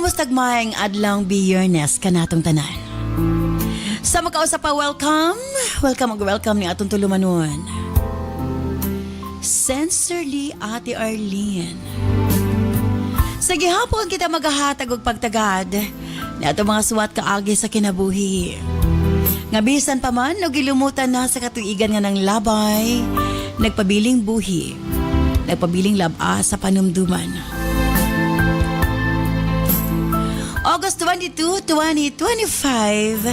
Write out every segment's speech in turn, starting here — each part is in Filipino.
Kumusta maayong adlong Biyernes kanatong tanan? Sa makausap pa, welcome ni atong tulumanon. Sincerely, Ate Arlene. Sa gihapon kita maghahatag og pagtagad ni atong mga suwat kaagi sa kinabuhi. Nga bisan pa man no gilumutan na sa katuigan nga ng labay, nagpabiling buhi, nagpabiling laba sa panumduman. August 22, 2025.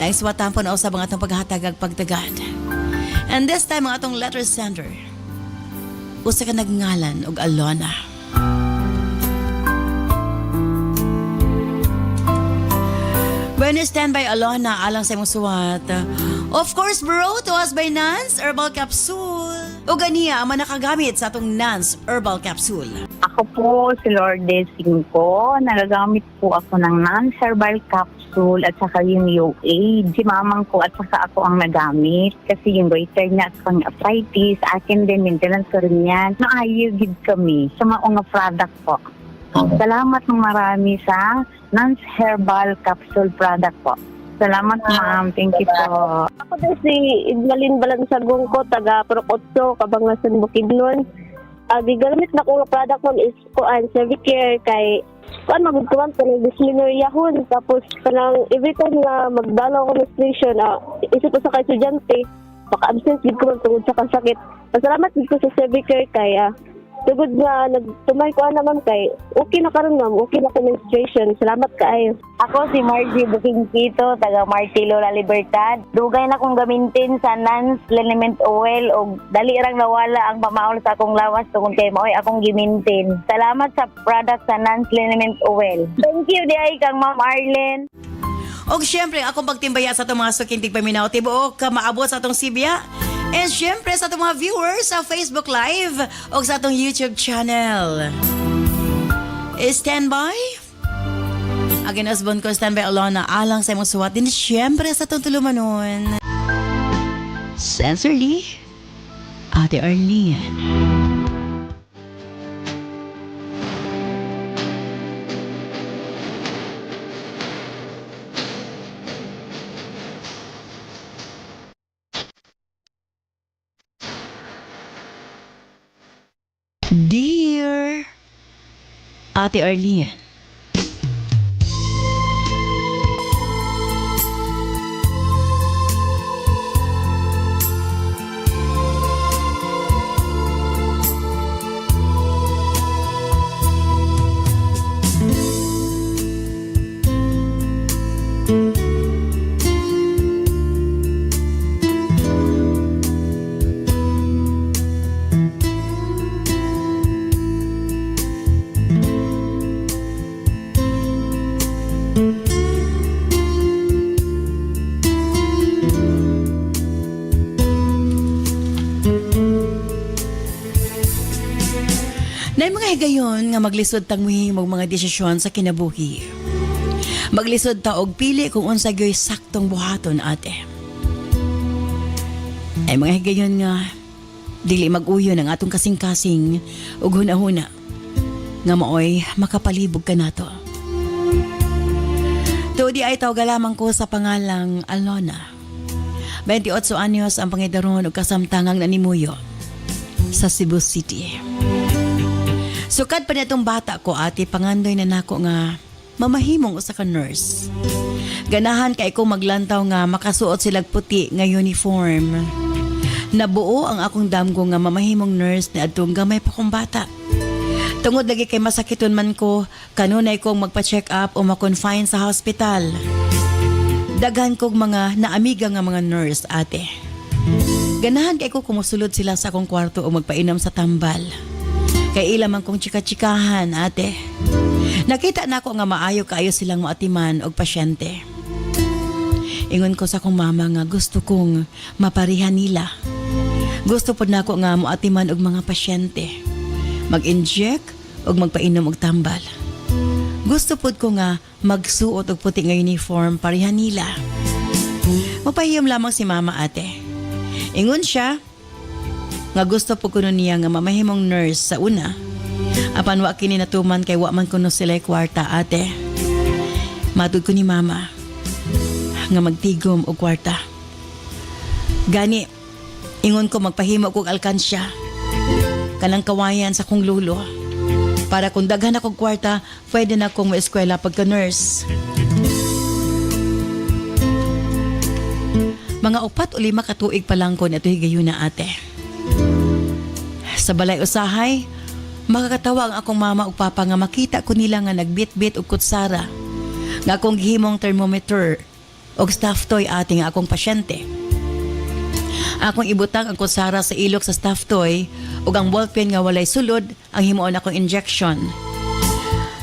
Naiswatan po na sa mga atong paghatag ag pagtagad. And this time, ang atong letter sender, usa ka nagngalan og Alona. When you stand by Alona, alang sa imong suwat. Of course, bro, to us by Nance Herbal Capsule. O ganiya, ang manakagamit sa atong Nance Herbal Capsule. Ako po si Lourdes Cinco. Nagagamit po ako ng Nance Herbal Capsule at saka yung UA. Si mamang ko at saka ako ang nagamit. Kasi yung goiter niya at pang arthritis, akin din, maintenance ko rin yan. Naayugid kami sa mga product po. Salamat ng marami sa Nance Herbal Capsule product po. Salamat ma'am. Thank you po. Ako din si Idmalin Balansagong ko, taga Procotso, Kabangasan, Bukidnon. Gigamit na kong product ma'am is kuan Servicare kay kuan magugtuan ko ng dysmenorrhea. Tapos kanang every time na magdalaw ko ng station, isip ko sa estudyante, baka-absent din ko tungod sa kasakit. Pasalamat din ko sa Servicare kay tugod nga nagtumay ko naman kay okay na karon ma'am, okay na ko menstruation. Salamat kaayo. Ako si Margie Bukingkito, taga Martilo La Libertad. Dugay na kong gamitin sa Nance Liniment Oil o dali rang nawala ang pamaol sa akong lawas tungod kay maoy akong gimintin. Salamat sa product sa Nance Liniment Oil. Thank you diay kang Ma'am Arlene. O siyempre, akong pagtimbaya sa itong mga sukintig paminaw, tibuok ka maabot sa itong Sibya. And siyempre, sa itong mga viewers sa Facebook Live o sa itong YouTube channel. Stand by. Again, asbon ko, stand by Alona, alang sa imong suwat. Din siyempre, sa itong tulumanon. Sincerely, Ate Arlene. Dear Ate Arlene, na mga higayon nga maglisod tang muhimog mga desisyon sa kinabuhi. Maglisod ta og pili kung unsa gyoy saktong buhaton ate. Ay mga higayon nga dili mag-uyon ang atong kasing-kasing ug hunahuna nga maoy makapalibog ka nato. Tuodi ay tawag lamang ko sa pangalang Alona. 28 anyos ang pangidaron ug kasamtangang nanimuyo sa Cebu City. Sukad pa nitong bata ko ate, pangandoy na nako nga mamahimong usa ka nurse. Ganahan kay ko maglantaw nga makasuot silag puti nga uniform. Nabuo ang akong damgo nga mamahimong nurse ni adtong gamay pa kong bata. Tungod lagi kay masakiton man ko, kanunay kong magpa-check up o ma-confine sa hospital. Daghan kog mga naamiga nga mga nurse ate. Ganahan kay ko kumusulod sila sa akong kwarto o magpainom sa tambal. Kay ilamang kong chika-chikahan, ate. Nakita na ko nga maayo kaayo silang maatiman og pasyente. Ingon ko sa kong mama nga gusto kong maparihan nila. Gusto pod nako nga maatiman og mga pasyente. Mag-inject og magpainom og tambal. Gusto pod ko nga magsuot og puti nga uniform parihan nila. Mapahiyom lamang si mama ate. Ingon siya nga gusto po kuno niya nga mamahimong nurse sa una Apan wa kini natuman kay wa man kuno sila kwarta ate. Matud ko ni mama nga magtigom og kwarta. Gani, ingon ko magpahimo kog alkansya kanang kawayan sa kong lulo. Para kung daghan akong kwarta, pwede na akong maeskwela pagka-nurse. Mga 4 o 5 katuig pa lang ko na ito higayon na ate. Sa balay usahay, makakatawa ang akong mama ug papa nga makita ko nila nga nagbit-bit og kutsara nga akong gihimong thermometer og staff toy ate nga akong pasyente. Akong ibutang ang kutsara sa ilok sa staff toy ug ang ballpen nga walay sulod ang himuon akong injection.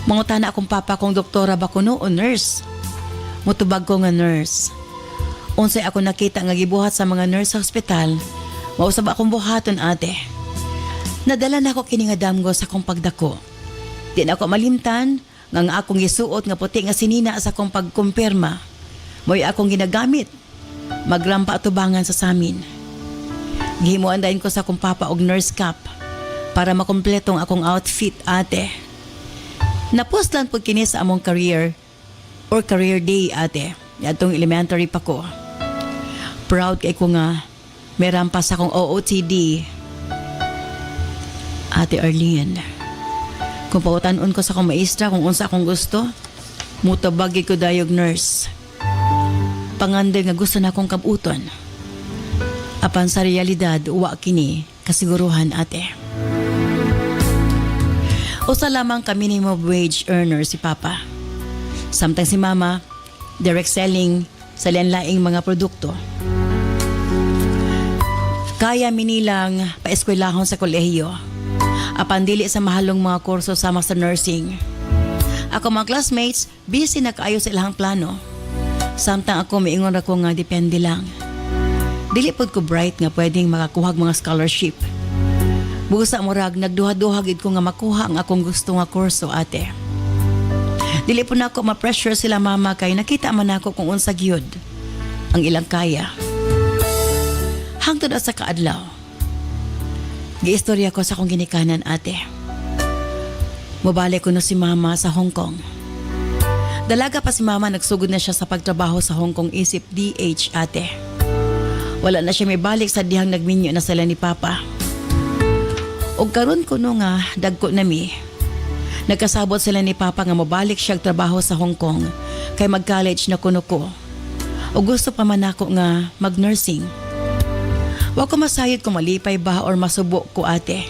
Mangutana akong papa kung doktora ba kuno o nurse. Mutubag ko nga nurse. Unsay ako nakita nga gibuhat sa mga nurse sa ospital, mausab akong buhaton ate. Nadala na ako kini nga damgo sa akong pagdako. Di na ako malimtan nga akong gisuot nga puti nga sinina sa akong pagkumpirma. Mo'y akong ginagamit. Magrampa atubangan sa samin. Gihimuan dahin ko sa akong papa og nurse cap para makumpletong akong outfit ate. Napuslan po kini sa among career or career day ate. Yatong elementary pa ko. Proud kay ko nga may rampas akong OOTD. Ate Arlene, kung pautanon ko sa akong maestra kung unsa akong gusto, mutabagi ko dayog nurse. Panganday nga gusto na akong kabuton. Apan sa realidad, uwa kini kasiguruhan ate. Usa lamang ka minimum wage earner si Papa. Samtang si Mama, direct selling sa lianlaing mga produkto. Kaya minilang paeskwelahon sa kolehiyo. Apan dili sa mahalong mga kurso sama sa nursing. Ako mga classmates, busy na kaayo sa ilang plano. Samtang ako miingon ako nga depende lang. Dili pod ko bright nga pwedeng makakuhag mga scholarship. Busa murag nagduha-duha gid ko nga makuha ang akong gusto nga kurso ate. Dili po na ako ma-pressure sila mama kay nakita man ako kung unsa gyud ang ilang kaya. Hangtod sa kaadlaw, giistorya ko sa akong ginikanan ate. Mubalik ko na si mama sa Hong Kong. Dalaga pa si mama, nagsugod na siya sa pagtrabaho sa Hong Kong isip DH ate. Wala na siya may balik sa dihang nagminyo na sila ni Papa. Og karon ko no nga dagko nami. Nagkasabot sila ni Papa nga mabalik siya trabaho sa Hong Kong kay mag-college na kuno ko. O gusto pa man ako nga mag-nursing. Wa ko masayod kung malipay ba or masubo ko ate.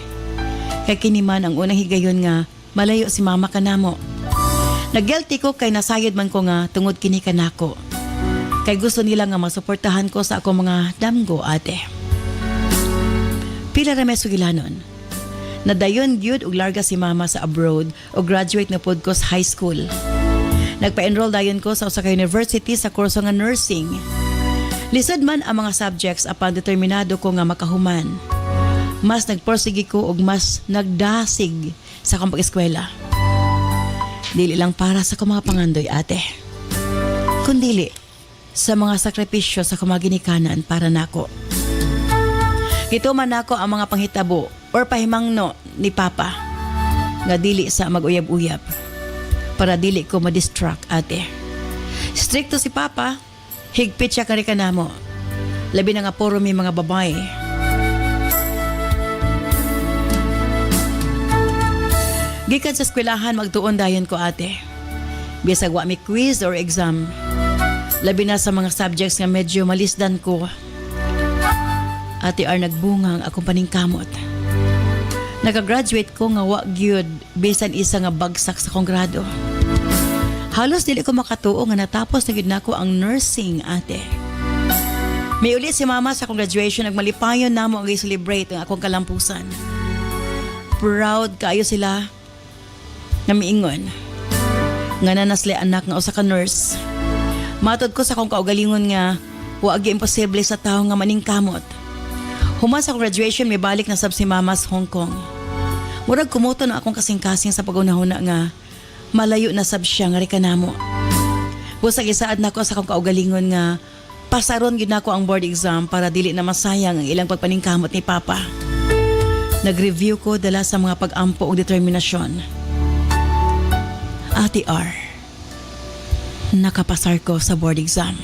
Kay kini man ang unang higayon nga malayo si mama kanamo. Nag-guilty ko kay nasayod man ko nga tungod kini kanako. Kay gusto nila nga masuportahan ko sa akong mga damgo ate. Pila ra may sugilanon. Nadayon gyud og larga si mama sa abroad o graduate na pod ko sa high school. Nagpa-enroll dayon ko sa usa ka university sa kurso nga nursing. Lisod man ang mga subjects apan determinado ko nga makahuman. Mas nagporsige ko og mas nagdasig sa akong pag-eskwela. Dili lang para sa akong mga pangandoy ate. Kundili sa mga sakripisyo sa kumaginikanan para nako. Gituman nako ang mga panghitabo or pahimangno ni Papa nga dili sa mag-uyab-uyab para dili ko ma-distract ate. Stricto si Papa, higpit siya kari kanamo. Labi na nga puro may mga babae. Gikan sa eskwelahan magtuon dayon ko ate. Bisag wa mi quiz or exam. Labi na sa mga subjects nga medyo malisdan ko. Ate R nagbunga ang akong paningkamot. Naka-graduate ko nga wa gyud bisan isa nga bagsak sa kong grado. Halos dili ko makatuo nga natapos na gyud nako ang nursing ate. May ulit si mama sa akong graduation nagmalipayon namo ang i-celebrate ang akong kalampusan. Proud kaayo sila nga miingon nga nanasli anak nga usa ka nurse. Matod ko sa akong kaugalingon nga wa gyud imposible sa tawo nga maningkamot. Human sa graduation may balik na sab si mama sa Hong Kong. Murag kumuto na akong kasing-kasing sa pagunahuna nga malayo na sab siya nga rekanamo. Busag isaad nako sa akong kaugalingon nga pasaron gyud nako ang board exam para dili na masayang ang ilang pagpaningkamot ni Papa. Nag-review ko dala sa mga pag-ampo o determinasyon. Ate R, nakapasar ko sa board exam.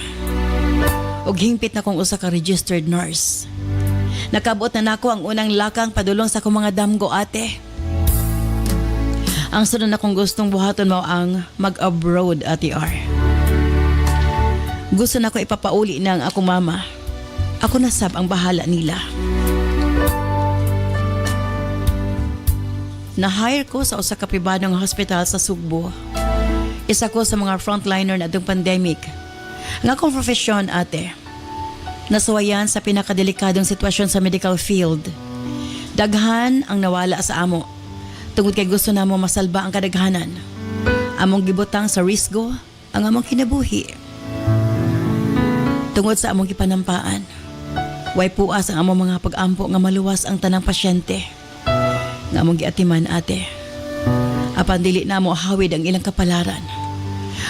Og hingpit na kong usa ka registered nurse. Nakabot na nako ang unang lakang padulong sa akong mga damgo, ate. Ang sunod na kong gustong buhaton mo ang mag-abroad, Ate R. Gusto na ko ipapauli na ang akong mama. Ako na sab ang bahala nila. Na-hire ko sa usa ka pribadong hospital sa Sugbo. Isa ko sa mga frontliner na itong pandemic. Ang akong profesyon, ate. Nasuwayan sa pinakadelikadong sitwasyon sa medical field. Daghan ang nawala sa amo. Tungod kay gusto na mo masalba ang kadaghanan. Among gibutang sa risgo ang among kinabuhi. Tungod sa among gipanampaan. Way puas ang among mga pag-ampo nga maluwas ang tanang pasyente. Nga among giatiman, ate. Apan dili na mo hawid ang ilang kapalaran.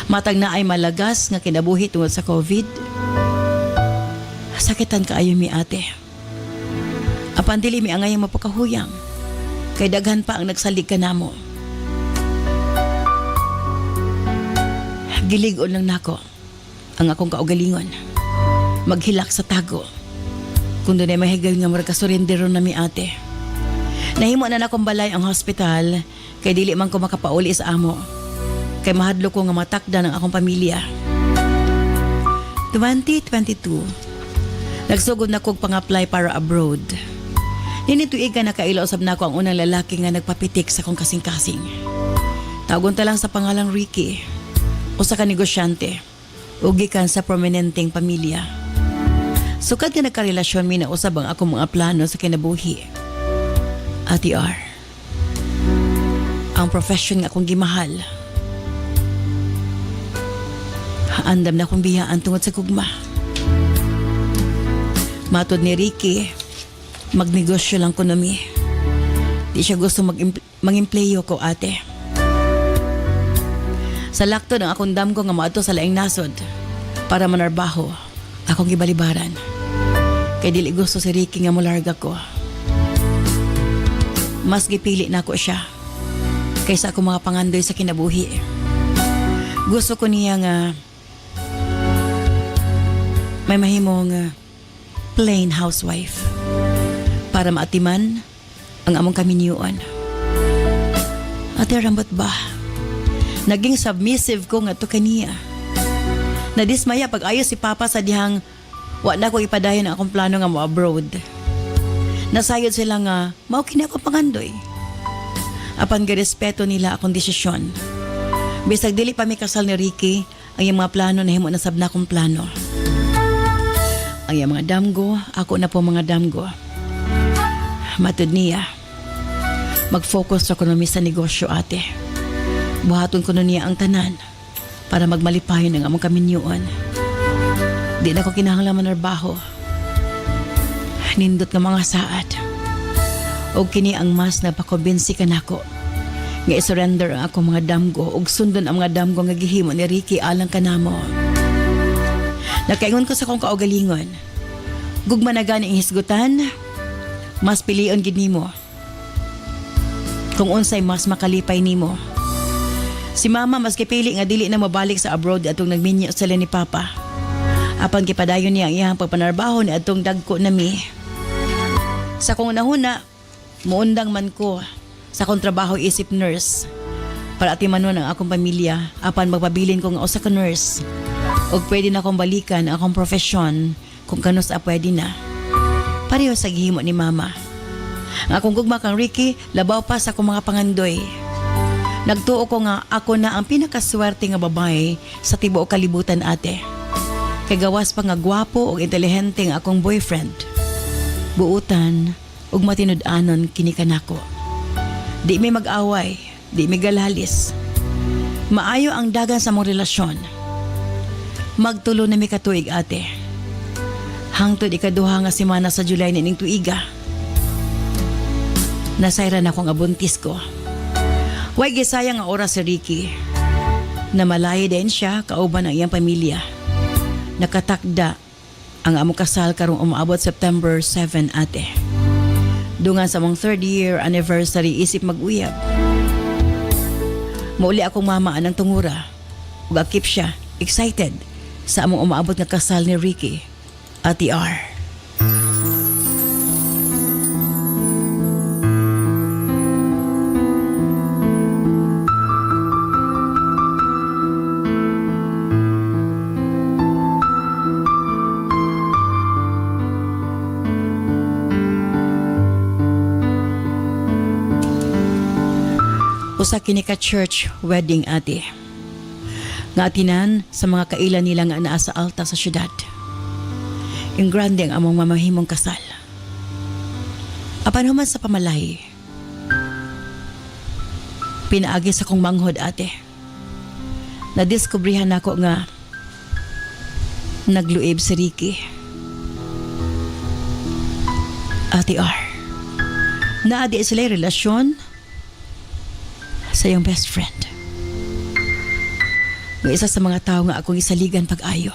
Matag na ay malagas nga kinabuhi tungod sa COVID. Sakitan kaayo mi, ate. Apan dili mi angay mapakahuyang. Kay daghan pa ang nagsalig ka namo. Gilig-on lang nako ang akong kaugalingon. Maghilak sa tago. Kung doon ay mahigal nga murag kasurindero na mi, ate. Nahimo na nakong balay ang hospital kay dili man ko makapauli sa amo. Kay mahadlo ko nga matakda ng akong pamilya. 2022, nagsugod na kong pang-apply para abroad. Ninituig ka nakailausab na ako ang unang lalaki nga nagpapitik sa kong kasing-kasing. Tawagon ta lang sa pangalang Ricky. Usa ka negosyante. Ugikan sa prominenteng pamilya. Sukad ka nagkarelasyon mi na usab ang akong mga plano sa kinabuhi. Ate R, ang profession nga akong gimahal. Andam na akong biyaan tungod sa kugma. Matod ni Ricky, magnegosyo lang ko na mi. Di siya gusto mag-empleyo ko, ate. Sa lakto ng akong damgo nga maato sa laing nasod para manarbaho, akong gibalibaran. Kay dili gusto si Ricky nga mularga ko. Mas gipili na ko siya kaysa ako mga pangandoy sa kinabuhi. Gusto ko niya nga may mahimong plain housewife para maatiman ang among kaminyuan. Ate, rambot ba? Naging submissive ko nga to kaniya. Nadismaya pag ayos si Papa sa dihang wa na ko ipadayon ang akong plano nga mo abroad. Nasayod sila nga mao kini ako pangandoy. Apan girespeto nila akong desisyon. Bisag dili pa mi kasal ni Ricky, ang iyang mga plano nahimo na sab na akong plano. Ang iyang mga damgo, ako na po mga damgo. Matud niya, mag-focus sa ekonomi sa negosyo, ate. Buhaton ko niya ang tanan para magmalipayon ang among kaminyuan. Di na ko kinahanglan manarbaho. Nindot nga mga saad. O kini ang mas napakumbinsi ka nako nga isurrender ang akong mga damgo ug sundon ang mga damgo nga gihimo ni Ricky alang kanamo. Nakaingon ko sa kong kaugalingon. Gugma na gani ang hisgutan, mas pilion gid nimo. Kung unsay mas makalipay nimo. Si Mama mas kipili nga dili na mabalik sa abroad atong nagminyo sila ni Papa. Apan gipadayon niya ang iyang pagpanarbaho ni atong dagko nami. Sa kong nahuna, muundang man ko sa akong trabaho isip nurse para atimanon ang akong pamilya apan magpabilin ko nga usa ka nurse. Og pwede na akong balikan ang akong profesyon kung kanus pwede na. Pareho sa gihimo ni Mama. Ang akong gugma kang Ricky, labaw pa sa akong mga pangandoy. Nagtuo ko nga ako na ang pinakaswerte nga babae sa tibuok kalibutan, ate. Kay gawas pa nga gwapo o intelihente nga akong boyfriend. Buutan ug matinud-anon kini kanako. Di may mag-away, di may galalis. Maayo ang dagan sa mong relasyon. Magtulo na mi katuig, ate. Hangtod ikaduha nga semana sa July ning tuiga. Nasayran akong abuntis ko. Way gisayang nga oras si Ricky. Namalayo din siya kauban ang iyang pamilya. Nakatakda ang among kasal karong umaabot September 7, ate. Dungan sa mong 3rd year anniversary isip mag-uyab. Mauli akong mama anang tungura. Ug akip siya, excited sa among umaabot nga kasal ni Ricky, Ate R. Usa kini ka church wedding ate. Nga atinan sa mga kailan nila nga naa sa alta sa syudad. Yung grande ang among mamahimong kasal. Apan human sa pamalahi. Pinaagi sa kong manghod ate. Nadiskubrihan ako nga nagluib si Ricky. Ate R. Naadi sila relasyon sa iyong best friend. Nga isa sa mga tao nga akong isaligan pag-ayo.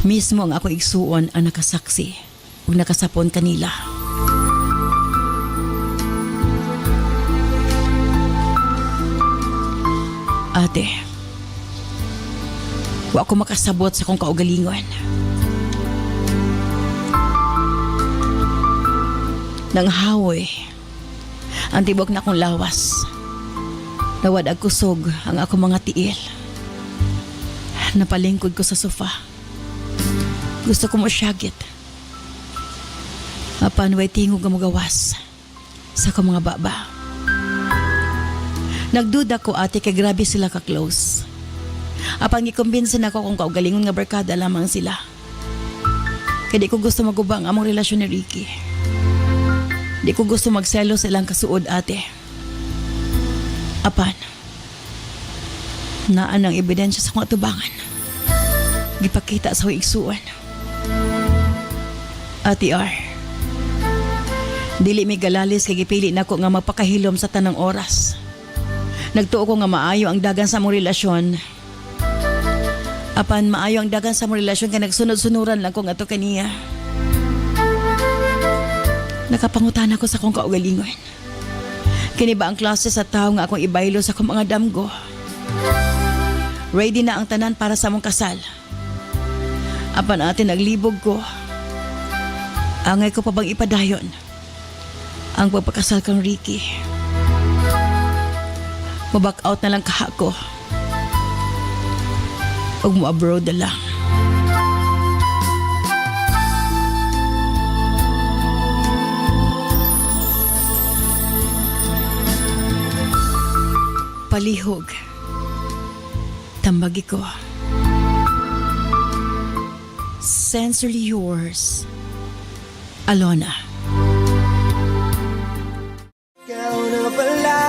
Mismo ang akong igsuon ang nakasaksi ug nakasapon kanila. Ate, wa ako makasabot sa kong kaugalingon. Nang hawoy ang tibok na akong lawas. Nawad ag kusog ang ako mga tiil. Napalingkod ko sa sofa. Gusto ko mo syagit. Apan way tingog nga magawas sa akong mga baba. Nagduda ko ate kay grabe sila ka-close. Apan gikumbinsin ako kung kaugalingon nga barkada lamang sila. Kaya di ko gusto magubang among relasyon ni Ricky. Di ko gusto magselo sa ilang kasuod ate. Apan, naan ang ebidensya sa kong atubangan. Gipakita sa igsuan. Ate R, dili mi galalis kay gipili nako nga magpakahilom sa tanang oras. Nagtuo ko nga maayo ang dagan sa mong relasyon. Apan maayo ang dagan sa mong relasyon kay nagsunod-sunuran lang ko nga to kaniya. Nakapangutan ako sa kong kaugalingon. Kini ba ang klase sa tao nga akong ibaylo sa kong mga damgo? Ready na ang tanan para sa mong kasal. Apan ate naglibog ko. Angay ko pa bang ipadayon ang pagpakasal kang Ricky. Maback out na lang kaha ko. Huwag mo abroad na lang. Palihog. Tambagi ko. Sincerely yours, Alona. Ikaw na pala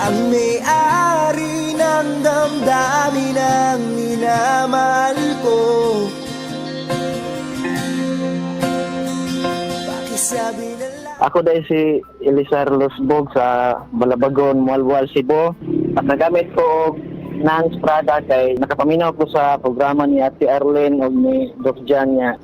ang may-ari ng damdamin ng minamahal ko. Pakisabi na lang. Ako dahil si Elisar Losbog sa Balabagon, Mualbual, Cebu. At nagamit ko Nans Prada kay nakapaminaw ko sa programa ni Ate Arlene o ni Doc Jan niya.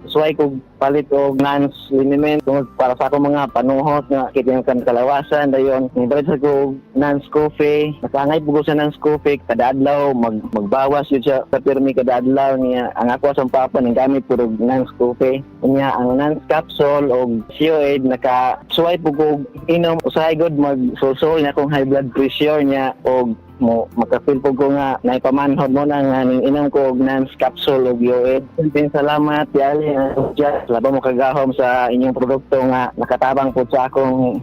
Suway ko palit o Nans liniment tungkol para sa akong mga panuhot nga kitingan kalawasan. Dayon, nibalik sa ko Nans Coffee. Nakangay po ko sa Nans Coffee kada adlaw. Magbawas yun siya sa pirmi kada adlaw niya. Ang ako sa papa ng gamit po Nans Coffee. Niya ang Nans Capsule o COAID naka-suway po ko inom. Usahay god mag-susol na akong high blood pressure niya o makafeel po ko nga naipamanhod mo na nga inom ko og Nans Capsule og UAID. Salamat ti Ali just laban mo kagahom sa inyong produkto nga nakatabang po sa akong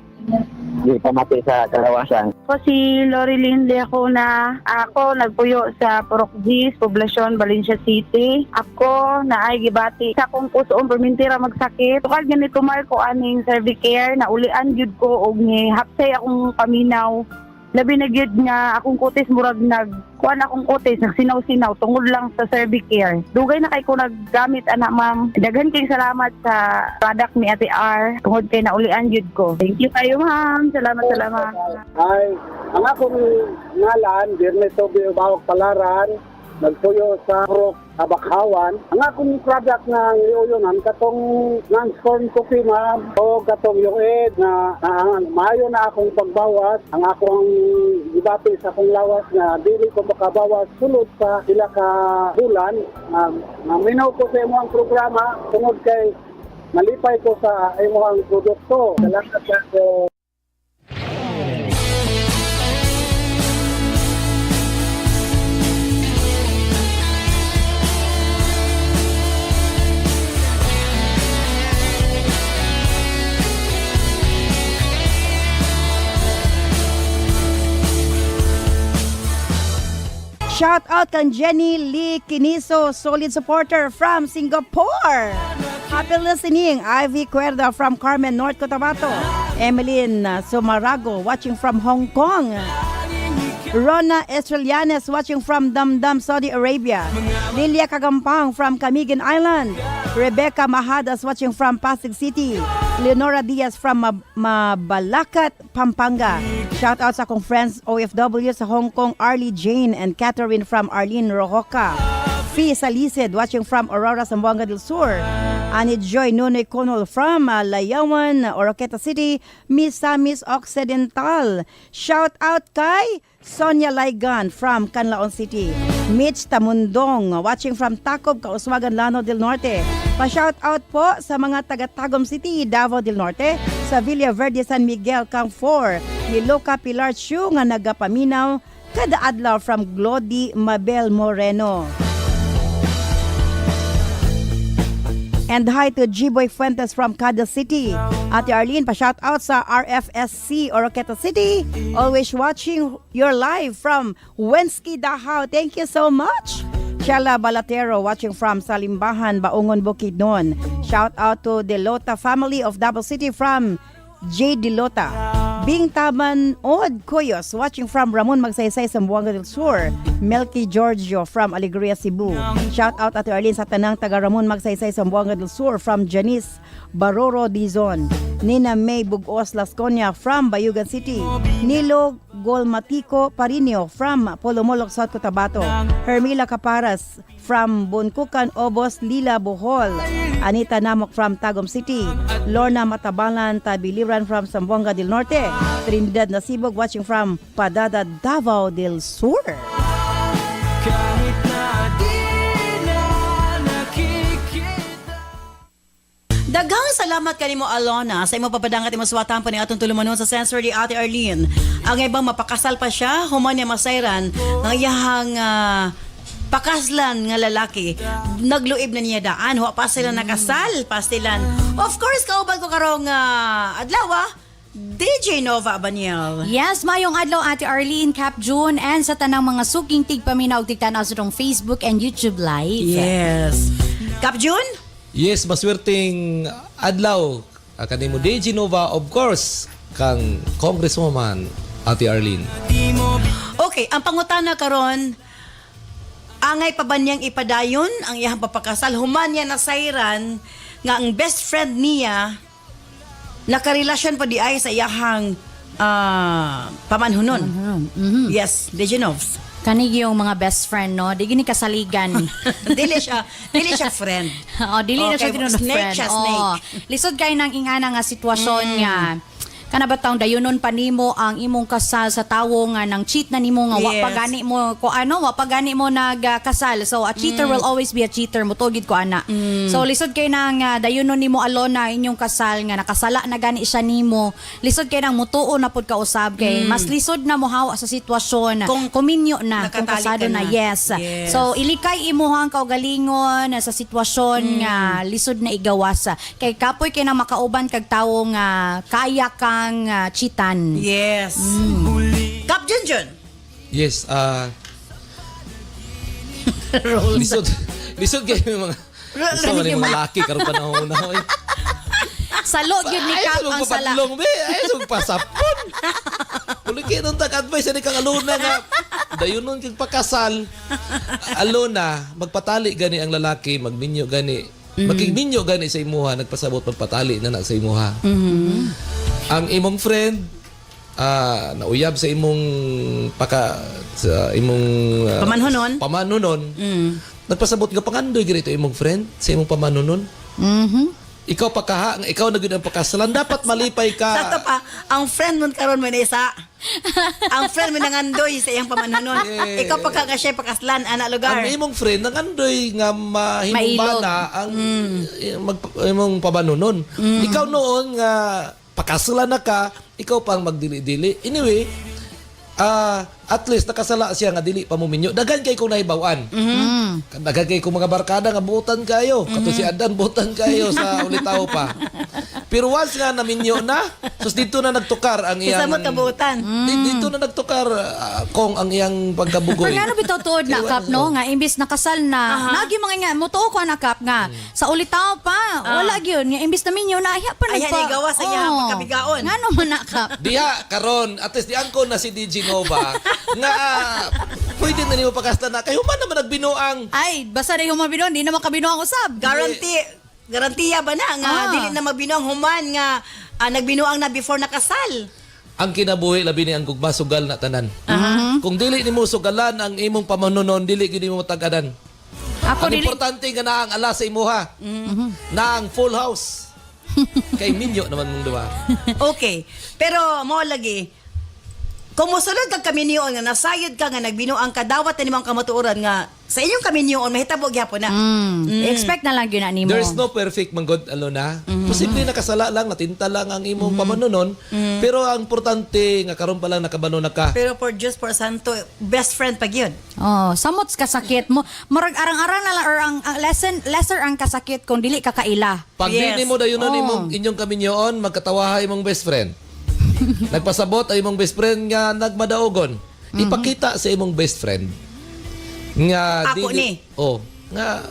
di pamati sa kalawasan. Ako si Lorilyn ako na ako nagpuyo sa Purokgis, Poblacion, Valencia City. Ako na ay gibati sa akong pusoon permintira magsakit. Tukal ganito Marco aning Servicare na ulian gyud ko og ni hapsay akong paminaw. Labi na gyud nga akong kutis murag kuan akong kutis nagsinaw-sinaw tungod lang sa Servicare. Dugay na kay ko naggamit anak ma'am. Daghan kay salamat sa product ni Ate R tungod kay naulian gyud ko. Thank you kayo ma'am. Salamat. Ay, ang akong ngalan, Dirne Tobio Bawak Palaran, nagpuyo sa Rock Abakhawan. Ang akong product na iuyonan katong non-corn coffee ma'am o katong yoed na maayo na akong pagbawas. Ang akong gibati sa akong lawas na dili ko makabawas sulod sa sila ka bulan. Minaw ko sa imo ang programa tungod kay malipay ko sa imo ang produkto. Salamat sa Shout out kang Jenny Lee Quiniso, solid supporter from Singapore. Happy listening. Ivy Cuerda from Carmen, North Cotabato. Emeline Sumarago watching from Hong Kong. Rona Estrelianes watching from Damdam, Saudi Arabia. Lilia Kagampang from Camiguin Island. Rebecca Mahadas watching from Pasig City. Leonora Diaz from Mabalacat, Pampanga. Shout out sa akong friends OFW sa Hong Kong, Arlie Jane and Catherine from Arlene Rojoca. Fee Salicid watching from Aurora, Zamboanga del Sur. Ani Joy Nunoy Conol from Layawan, Oroqueta City, Misamis Occidental. Shout out kay Sonia Laigan from Canlaon City. Mitch Tamundong watching from Tacob, Kauswagan, Lano del Norte. Pa-shout out po sa mga taga-Tagum City, Davao del Norte, sa Villa Verde, San Miguel, Camp 4, ni Loca Pilar Chu nga nagapaminaw kada adlaw from Glody Mabel Moreno. And hi to G-Boy Fuentes from Cada City. Ate Arlene, pa-shout out sa RFSC Oroqueta City. Always watching your live from Wensky, Dahao. Thank you so much. Chela Balatero watching from Salimbahan, Baungon, Bukidnon. Shout out to Delota family of Davao City from J. Delota. Bing Taban Od Koyos watching from Ramon Magsaysay, Zamboanga del Sur. Melky Giorgio from Alegria, Cebu. Shout out Ate Arlene sa tanang taga Ramon Magsaysay, Zamboanga del Sur from Janice Baroro Dizon. Nina May Bugos Lasconia from Bayugan City. Nilo Golmatico Parinio from Polomolok, South Cotabato. Hermila Caparas from Bunkukan, Obos, Lila, Bohol. Anita Namok from Tagum City. Lorna Matabalan Tabiliran from Zamboanga del Norte. Trinidad Nasibog watching from Padada, Davao del Sur. Daghang salamat kanimo Alona sa imo papadangat imo suwatan pa ni atong tulumanon sa sensor di Ate Arlene. Ang ibang mapakasal pa siya, human niya masayran ng iyahang pakaslan nga lalaki. Nagluib na niya daan, wa pa sila nakasal, pa sila. Of course, kauban ko karong adlaw DJ Nova Abaniel. Yes, mayong adlaw Ate Arlene, Cap June, and sa tanang mga suking tigpaminaw tigtanaw sa tong Facebook and YouTube Live. Yes. Cap June? Yes, maswerteng adlaw. Kanimo DJ Nova, of course, kang Congresswoman Ate Arlene. Okay, ang pangutana karon, angay pa ba niyang ipadayon ang iyang papakasal? Human niya nasayran nga ang best friend niya nakarelasyon pa di ay sa iyahang pamanhunon. Yes, DJ Novs. Kanig yung mga best friend, no? Di gini kasaligan. dili siya friend. Dili na siya Okay, tinunod snake friend. siya, snake. Lisod kayo ng ingana nga sitwasyon nga. Kana ba taong dayunon pa nimo ang imong kasal sa tawo nga nang cheat na nimo nga wa Yes. pa gani mo wa pa gani mo nagkasal. So a cheater will always be a cheater, mutugid ko ana. So lisod kay nang dayunon nimo Alona inyong kasal nga nakasala na gani siya nimo. Lisod kay nang mutuo na pud ka usab kay mas lisod na mo hawa sa sitwasyon Kung kuminyo na kung nakatali kasado ka na. na. Yes. Yes. So ilikay imuhang kaugalingon sa sitwasyon nga lisod na igawas. Kay kapoy kay nang makauban kag tawo nga kaya kang chitan. Yes. Cap Junjun. Yes, lisod kayo yung mga mga laki karon panahon na. Salo gyud ni Cap ang sala. Ay, pasapon. Kung kinong tag-advise ni kang Alona nga, dayunon kang pakasal. Alona, magpatali gani ang lalaki, magminyo gani. Magkigminyo gani sa imuha, nagpasabot magpatali na sa imuha. Ang imong friend, nauyab sa imong sa imong pamanunon. Nagpasabot nga pangandoy gito imong friend sa imong pamanunon. Ikaw ikaw na gyud ang pakasalan, dapat malipay ka. Sato pa, ang friend mo karon mo na isa. Ang friend mo nangandoy sa iyang pamanunon. Eh. Ikaw pagka siya pakaslan ana lugar. Ang imong friend nangandoy nga Mailog. mahimbana ang imong pamanunon. Ikaw noon nga pakasalan na ka, ikaw pang magdili-dili. Anyway, at least nakasala siya nga dili pa mo minyo. Daghan kay kung nahibawan. Daghan kay kung mga barkada nga buutan kayo. Kato si Adan buutan kayo sa ulitaw pa. Pero once nga naminyo na, sus dito na nagtukar ang iyang... Isa mo kabutan. Dito na nagtukar kung ang iyang pagkabugoy. Pero nga ano bitaw tuod na kap no nga imbis nakasal na nagi mga nga mutuo ko na kap nga sa ulitaw pa wala gyud nga imbis na minyo na ayha pa Ayha ni gawas sa iya pagkabigaon. Ngano man na kap. Diha karon at least diyan ko na si DJ Nova nga pwede na nimo pakasta na kayo man naman nagbinuang. Ay, basta na yung mabinuang, di naman kabinuang usab. Garantiya ba na nga dili na magbinuang human nga nagbinuang na before nakasal. Ang kinabuhi labi ni ang gugma sugal na tanan. Kung dili nimo sugalan ang imong pamanunon, dili gyud nimo tagadan. Ako Ang dili. importante nga na ang ala sa imuha. Na ang full house. Kay minyo naman mong duwa. Okay. Pero mo lagi kung musulod kag kaminyoon nga nasayod ka nga nagbinuang ka dawat na nimang kamatuoran nga sa inyong kaminyoon mahitabo gyapon na. Expect na lang yun na nimo. There's no perfect manggod alona. Posible nakasala lang, natinta lang ang imong pamanunon, pero ang importante nga karon pa lang nakabano na ka. Pero for Diyos por Santo, best friend pag yun. Oh, samot kasakit mo. Murag arang-arang na lang or ang lesser ang kasakit kung dili ka kaila. Pag Yes. di mo dayunon imong inyong kaminyoon, magkatawaha imong best friend. Nagpasabot ay imong best friend nga nagmadaogon. Ipakita sa imong best friend nga Ako ni. nga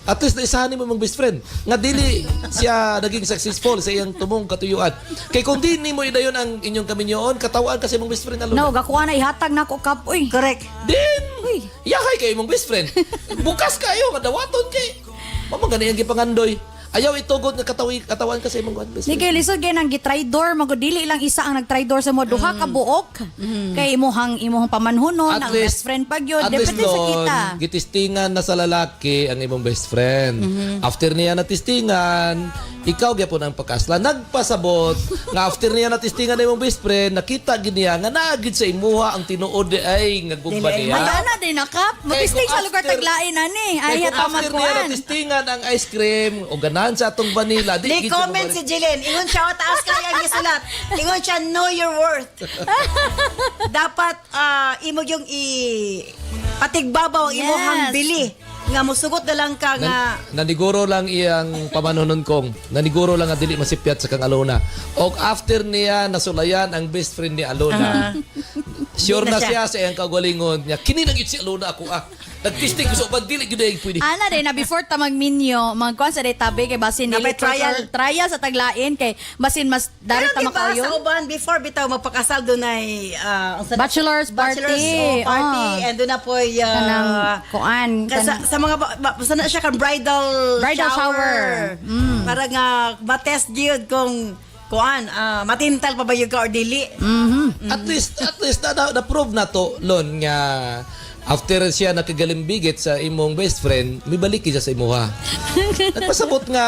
at least naisahan mo imong best friend nga dili siya naging successful sa iyang tumong katuyuan. Kay kung di nimo idayon ang inyong kaminyoon, katawaan ka sa imong best friend alone. No, gakuha na ihatag na ko kap. Uy. Correct. Din! Yahay kayo imong best friend. Bukas kayo, madawaton kay. Mamang ganyan gipangandoy. Ayaw itugod nga katawan ka sa imong best Di friend. kay lisod kay nang gitraidor, magudili lang isa ang nagtraidor sa mo duha ka buok. Kay imuhang pamanhunon ang best friend pag yun. At least Depende sa kita. doon, gitistingan na sa lalaki ang imong best friend. After niya natistingan, ikaw gyapon ang pagkasla. Nagpasabot nga after niya natistingan ang imong best friend, nakita gid niya nga naagid sa imuha ang tinuod ay nga gugba Dili, niya. Ay, na din nakap. Matisting sa lugar taglain ani. Ay, Kaya kung hata after niya magkuhan. natistingan ang ice cream o ganahan sa atong vanilla, di Ni gid comment si Jillian, ingon siya taas kaya ang gisulat. Ingon siya know your worth. Dapat imo yung patigbabaw ang imong Yes. bili nga musugot na lang ka nga Naniguro lang iyang pamanunon kong. Naniguro lang nga dili masipyat sa kang Alona. O after niya nasulayan ang best friend ni Alona. Sure Di na na siya sa iyang kagalingon niya. Kini nagit si Alona ako Nagtisting ko sa upan dili gyud ay pwede. Ana din na before ta magminyo, magkuan sa day tabi kay basin Napay dili trial. sa taglain kay basin mas dari ta pero diba, sa makayo. uban before bitaw magpakasal doon ay Bachelor's party. party Oh. and doon na po Kanang kuan. sa mga basta na siya kan bridal shower. para nga matest gyud kung kuan matintal pa ba yung ka or dili. At least na prove na to lon nga after siya nakagalimbigit sa imong best friend, may balik siya sa imuha. Nagpasabot nga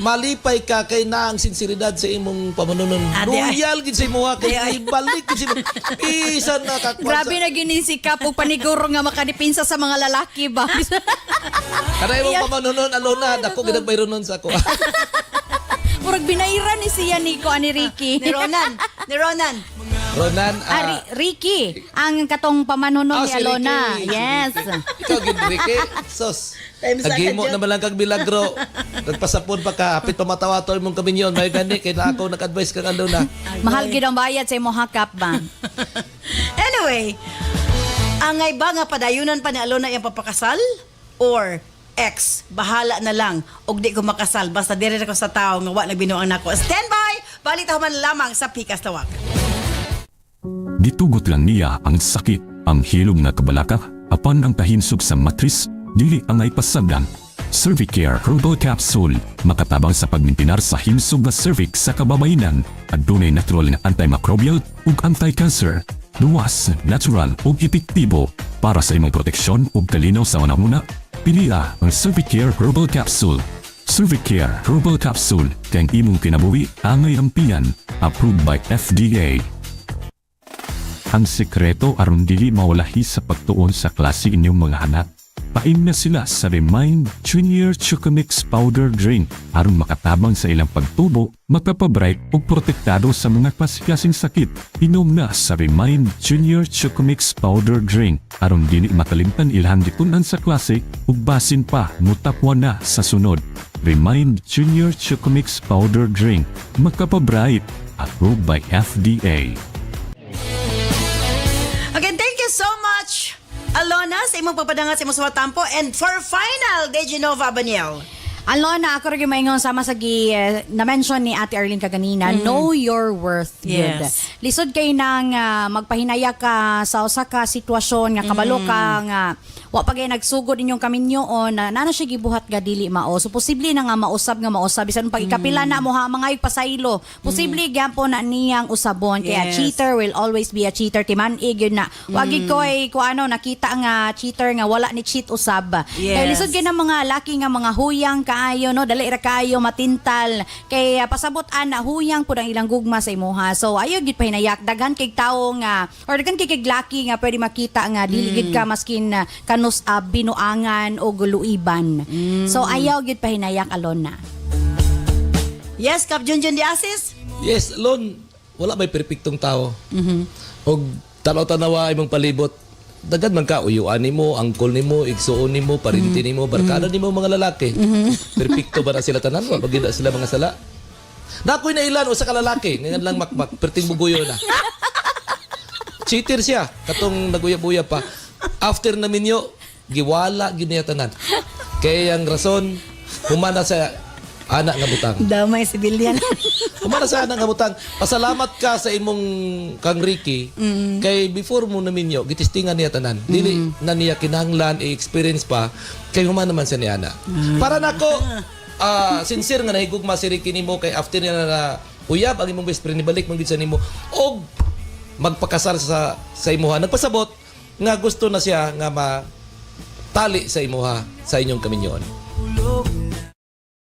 malipay ka kay na ang sinseridad sa imong pamanunon. Royal gid sa imuha kay ibalik gid sa isan na kakwan. Grabe na ginisikap og paniguro nga makadipinsa sa mga lalaki ba. Kada imong pamanunon Alona, dako gid bayron nun sa ako. Murag binairan ni siya ni ko ani Ricky. Ni Ronan. Ronan, Ricky, ang katong pamanunon ni si Alona. Ricky. Yes. Ikaw gid Ricky. Sos. Time sa Nagimo kadyo. naman lang kag milagro. Nagpasapon pa ka, apit pamatawato imong kaminyon, may gani kay na ako nag-advise kang Alona. Mahal gid ang bayad sa imong hakap ba. Anyway, angay ba nga padayunan pa ni Alona yung papakasal? Or ex, bahala na lang og di ko makasal basta dire ko sa tao nga wa nagbinuang nako. Standby! Balita man lamang sa Pikas Tawag. Gitugot lang niya ang sakit, ang hilog na kabalaka, apan ang kahinsog sa matris, dili angay pasagdan. Cervicare Herbal Capsule makatabang sa pagmintinar sa himsog nga cervix sa kababayenan at dunay natural nga antimicrobial ug anti-cancer. Luwas, natural ug epektibo para sa imong proteksyon ug kalinaw sa una-una. Piliya ang Cervicare Herbal Capsule. Cervicare Herbal Capsule kay imong kinabuhi angay ampian, approved by FDA. Ang sekreto aron dili mawalahi sa pagtuon sa klase inyong mga anak. Paim na sila sa Remind Junior Chocomix Powder Drink aron makatabang sa ilang pagtubo, magpapabright ug protektado sa mga klase-klaseng sakit. Inom na sa Remind Junior Chocomix Powder Drink aron dili makalimtan ilhan gitunan sa klase ug basin pa mutapwa na sa sunod. Remind Junior Chocomix Powder Drink, magpapabright, approved by FDA. Again, thank you so much, Alona, sa imong papadangat sa imong suwatampo. And for final, Dejanova Abaniel. Alona, ako rin maingon sama sa na-mention ni Ate Arlene kaganina, know your worth. Good. Yes. Lisod kay nang magpahinaya ka sa usa ka sitwasyon nga kabalo ka nga wa pa kay nagsugod inyong kaminyoon na nana siya gibuhat nga dili mao. So posible na nga mausab bisan pag ikapila na mo ha mga pasaylo. Posible gyapon na niyang usabon kaya Yes. cheater will always be a cheater. Timan-ig yun na. Wagi koy nakita nga cheater nga wala ni cheat usab. Yes. Kaya lisod kay ng mga laki nga mga huyang kaayo no dali ra kaayo matintal kay pasabot ana huyang pud ang ilang gugma sa imuha. So ayo gid pahinayak daghan kay tawo nga or daghan kay laki nga pwede makita nga dili gid ka maskin kanus binuangan o guluiban. So ayaw gid pahinayak Alona. Yes, Kap Junjun de Asis. Yes, Lon, wala may perpektong tao. Og tanaw-tanawa imong palibot. Dagad man ka uyuan nimo, angkol nimo, igsuon nimo, parinti nimo, barkada nimo mga lalaki. Perpekto ba na sila tanan? Wa bagid sila mga sala. Nakoy na ilan usa ka lalaki, ngayon lang makmak, perting buguyo na. Cheater siya, katong naguyab-uyab pa. After na minyo, giwala gid niya tanan. Kaya ang rason humana sa anak nga butang. Damay sibilyan. Humana sa anak nga butang. Pasalamat ka sa imong kang Ricky. Kay before mo na minyo, gitistingan niya tanan. Dili na niya kinahanglan i-experience pa kay humana naman sa niana. Para nako sincere nga nahigugma si Ricky nimo kay after niya na uyab ang imong best friend nibalik man gid sa nimo og magpakasal sa imuha. Nagpasabot nga gusto na siya nga matali sa imuha sa inyong kaminyoon.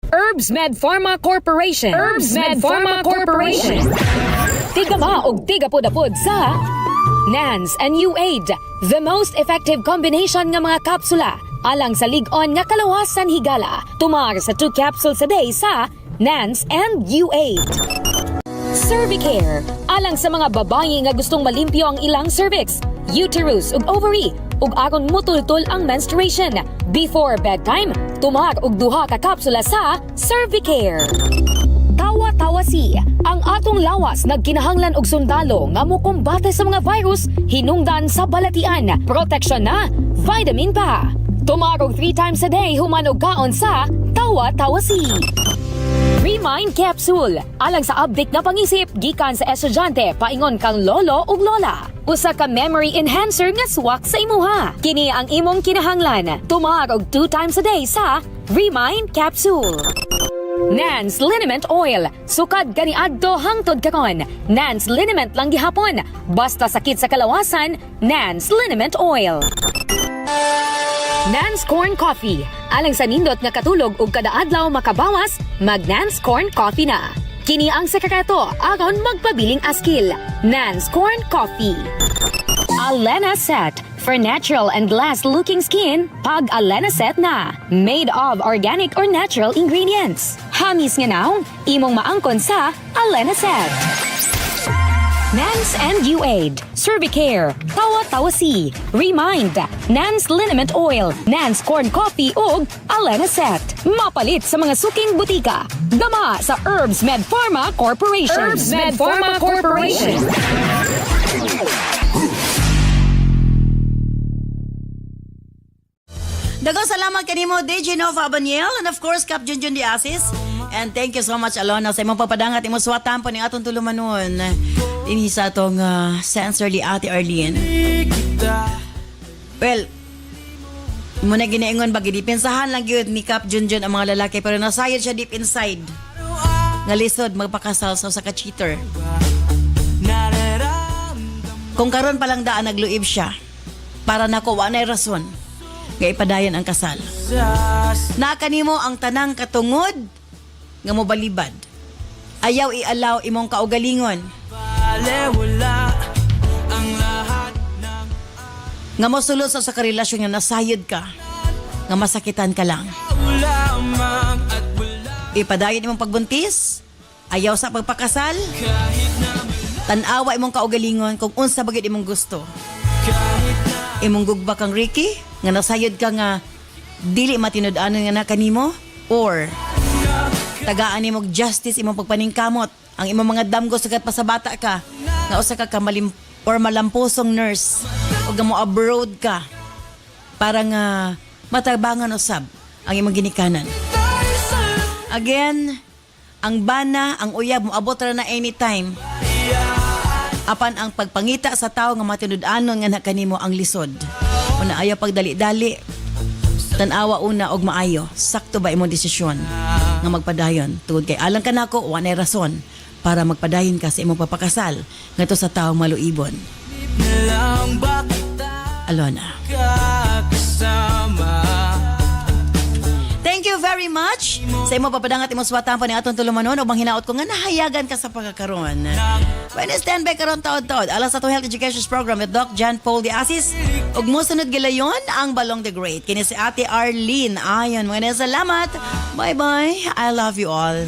Herbs Med Pharma Corporation. Herbs Med Pharma Corporation. Tigama og tigapod-apod sa NANS and U8, the most effective combination nga mga kapsula alang sa lig-on nga kalawasan higala. Tumar sa 2 capsules a day sa NANS and U8. Cervicare, alang sa mga babae nga gustong malimpyo ang ilang cervix, uterus ug ovary, ug aron mutultol ang menstruation. Before bedtime, tumar og 2 ka kapsula sa Cervicare. Tawa-tawasi, ang atong lawas nagkinahanglan og sundalo nga mokombate sa mga virus hinungdan sa balatian. Proteksyon na, vitamin pa. Tumar og 3 times a day human og kaon sa tawa-tawasi. Remind Capsule, alang sa update na pangisip gikan sa estudyante paingon kang lolo ug lola. Usa ka memory enhancer nga swak sa imuha. Kini ang imong kinahanglan. Tumar og 2 times a day sa Remind Capsule. Nance Liniment Oil, sukad kaniadto hangtod karon. Nance Liniment lang gihapon. Basta sakit sa kalawasan, Nance Liniment Oil. Nance Corn Coffee, alang sa nindot nga katulog ug kada adlaw makabawas, mag Nance Corn Coffee na. Kini ang sekreto aron magpabiling askil. Nance Corn Coffee. Alena Set, for natural and glass-looking skin, pag Alena Set na. Made of organic or natural ingredients. Hamis nga naong, imong maangkon sa Alena Set. NANS and U8, Cervicare, Tawa-Tawasi, Remind, NANS Liniment Oil, NANS Corn Coffee ug Alena Set. Mapalit sa mga suking butika. Gama sa Herbs Med Pharma Corporation. Herbs Med Pharma Corporation. Daghang salamat kanimo Dejanova Abaniel and of course Kap Junjun de Asis. And thank you so much Alona sa imong papadangat imong suwatan po ning atong tulumanon. Dinhi sa atong sensor li Ate Arlene. Well, Muna ginaingon ba gidepensahan lang gyud ni Cap Junjun ang mga lalaki pero nasayod siya deep inside. Nga lisod magpakasal sa usa ka cheater. Kung karon pa lang daan nagluib siya para nako wa nay rason nga ipadayon ang kasal. Na kanimo ang tanang katungod nga mobalibad. Ayaw i-allow imong kaugalingon. Nga mosulod sa karelasyon nga nasayod ka, nga masakitan ka lang. Ipadayon imong pagbuntis, ayaw sa pagpakasal, tanawa imong kaugalingon kung unsa bagid imong gusto. Imong gugba kang Ricky, nga nasayod ka nga dili matinud-anon nga na kanimo, or tagaan imong justice imong pagpaningkamot ang imong mga damgo sugat pa sa bata ka, nga usa ka malampusong nurse o nga mo abroad ka para nga matabangan usab ang imong ginikanan. Again, ang bana, ang uyab mo abot ra na anytime. Apan ang pagpangita sa tao nga matinud-anon nga kanimo ang lisod. Una ayaw pagdali-dali. Tanawa una og maayo. Sakto ba imong desisyon nga magpadayon? Tungod kay alang ka nako, wa nay rason para magpadayon ka sa imong papakasal ngadto sa taong maluibon. Alona. Thank you very much sa imong papadangat imong suwatan pa ni atong tulumanon ug manghinaot ko nga nahayagan ka sa pagkakaroon. When stand by karon taod-taod alas sa Health Education Program with Doc John Paul de Asis ug mosunod gilayon ang Balong the Great kini si Ate Arlene. Ayon, mga salamat. Bye-bye. I love you all.